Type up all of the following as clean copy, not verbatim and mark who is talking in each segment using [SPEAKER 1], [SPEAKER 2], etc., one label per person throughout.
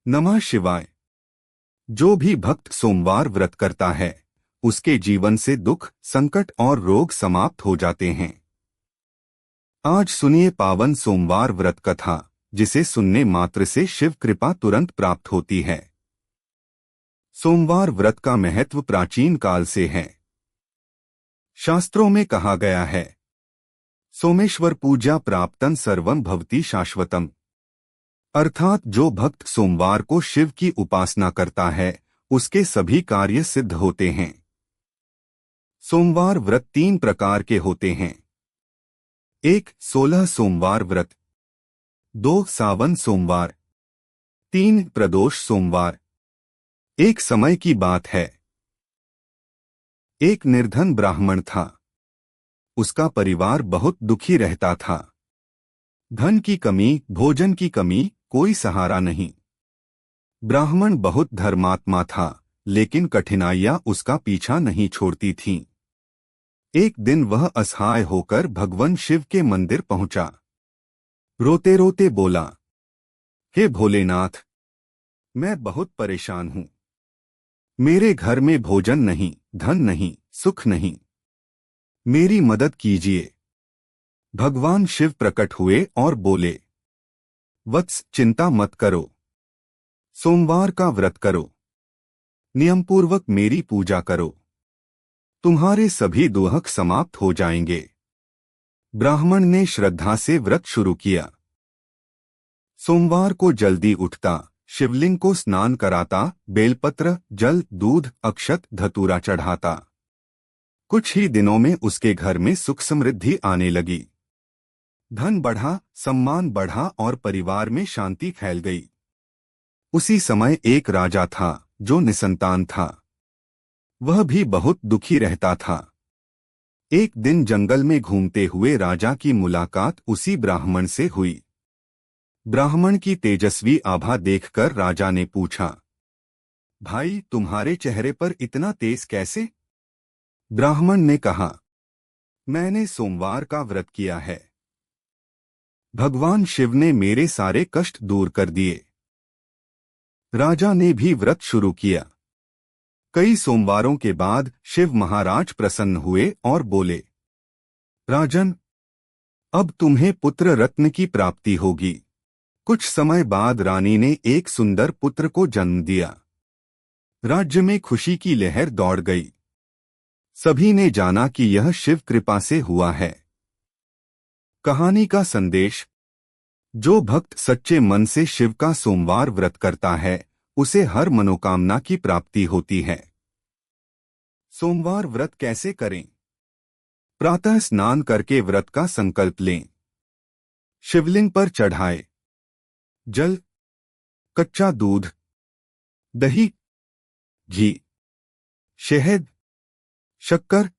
[SPEAKER 1] नमः शिवाय। जो भी भक्त सोमवार व्रत करता है उसके जीवन से दुख, संकट और रोग समाप्त हो जाते हैं। आज सुनिए पावन सोमवार व्रत कथा, जिसे सुनने मात्र से शिव कृपा तुरंत प्राप्त होती है। सोमवार व्रत का महत्व प्राचीन काल से है। शास्त्रों में कहा गया है, सोमेश्वर पूजा प्राप्तन सर्वं भवति शाश्वतम, अर्थात जो भक्त सोमवार को शिव की उपासना करता है उसके सभी कार्य सिद्ध होते हैं। सोमवार व्रत 3 प्रकार के होते हैं। 1. 16 सोमवार व्रत, 2. सावन सोमवार, 3. प्रदोष सोमवार। एक समय की बात है, एक निर्धन ब्राह्मण था। उसका परिवार बहुत दुखी रहता था। धन की कमी, भोजन की कमी, कोई सहारा नहीं। ब्राह्मण बहुत धर्मात्मा था, लेकिन कठिनाइयां उसका पीछा नहीं छोड़ती थीं। एक दिन वह असहाय होकर भगवान शिव के मंदिर पहुंचा। रोते रोते बोला, हे भोलेनाथ, मैं बहुत परेशान हूं। मेरे घर में भोजन नहीं, धन नहीं, सुख नहीं। मेरी मदद कीजिए। भगवान शिव प्रकट हुए और बोले, वत्स, चिंता मत करो। सोमवार का व्रत करो, नियमपूर्वक मेरी पूजा करो, तुम्हारे सभी दुख समाप्त हो जाएंगे। ब्राह्मण ने श्रद्धा से व्रत शुरू किया। सोमवार को जल्दी उठता, शिवलिंग को स्नान कराता, बेलपत्र, जल, दूध, अक्षत, धतूरा चढ़ाता। कुछ ही दिनों में उसके घर में सुख समृद्धि आने लगी। धन बढ़ा, सम्मान बढ़ा और परिवार में शांति फैल गई। उसी समय एक राजा था जो निसंतान था। वह भी बहुत दुखी रहता था। एक दिन जंगल में घूमते हुए राजा की मुलाकात उसी ब्राह्मण से हुई। ब्राह्मण की तेजस्वी आभा देखकर राजा ने पूछा, भाई, तुम्हारे चेहरे पर इतना तेज कैसे? ब्राह्मण ने कहा, मैंने सोमवार का व्रत किया है। भगवान शिव ने मेरे सारे कष्ट दूर कर दिए। राजा ने भी व्रत शुरू किया। कई सोमवारों के बाद शिव महाराज प्रसन्न हुए और बोले, राजन, अब तुम्हें पुत्र रत्न की प्राप्ति होगी। कुछ समय बाद रानी ने एक सुंदर पुत्र को जन्म दिया। राज्य में खुशी की लहर दौड़ गई। सभी ने जाना कि यह शिव कृपा से हुआ है। कहानी का संदेश, जो भक्त सच्चे मन से शिव का सोमवार व्रत करता है उसे हर मनोकामना की प्राप्ति होती है। सोमवार व्रत कैसे करें? प्रातः स्नान करके व्रत का संकल्प लें। शिवलिंग पर चढ़ाए जल, कच्चा दूध, दही, घी, शहद, शक्कर,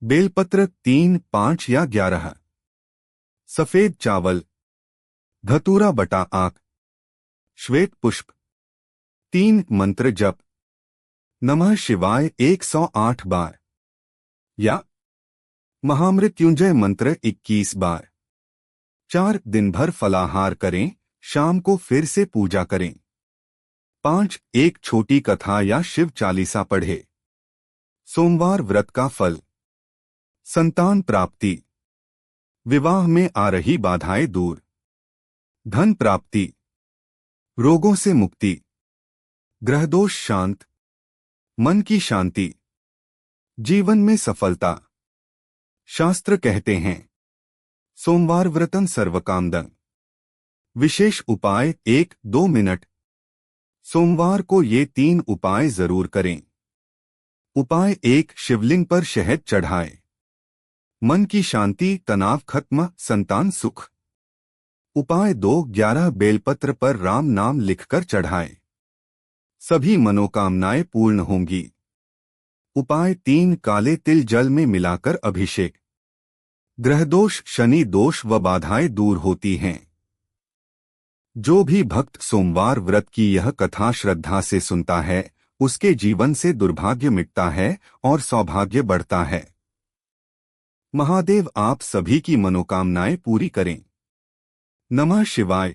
[SPEAKER 1] बेलपत्र 3, 5 या 11, सफेद चावल, धतूरा बटा आक, श्वेत पुष्प, 3 मंत्र जप, नमः शिवाय 108 बार या महामृत्युंजय मंत्र 21 बार। 4 दिन भर फलाहार करें, शाम को फिर से पूजा करें। 5 एक छोटी कथा या शिव चालीसा पढ़े। सोमवार व्रत का फल, संतान प्राप्ति, विवाह में आ रही बाधाएं दूर, धन प्राप्ति, रोगों से मुक्ति, ग्रहदोष शांत, मन की शांति, जीवन में सफलता। शास्त्र कहते हैं, सोमवार व्रतन सर्वकामदं। विशेष उपाय 1-2 मिनट। सोमवार को ये 3 उपाय जरूर करें। उपाय 1, शिवलिंग पर शहद चढ़ाए। मन की शांति, तनाव खत्म, संतान सुख। उपाय 2, 11 बेलपत्र पर राम नाम लिखकर चढ़ाए। सभी मनोकामनाएं पूर्ण होंगी। उपाय 3, काले तिल जल में मिलाकर अभिषेक। ग्रहदोष, शनि दोष व बाधाएं दूर होती हैं। जो भी भक्त सोमवार व्रत की यह कथा श्रद्धा से सुनता है उसके जीवन से दुर्भाग्य मिटता है और सौभाग्य बढ़ता है। महादेव आप सभी की मनोकामनाएं पूरी करें। नमः शिवाय।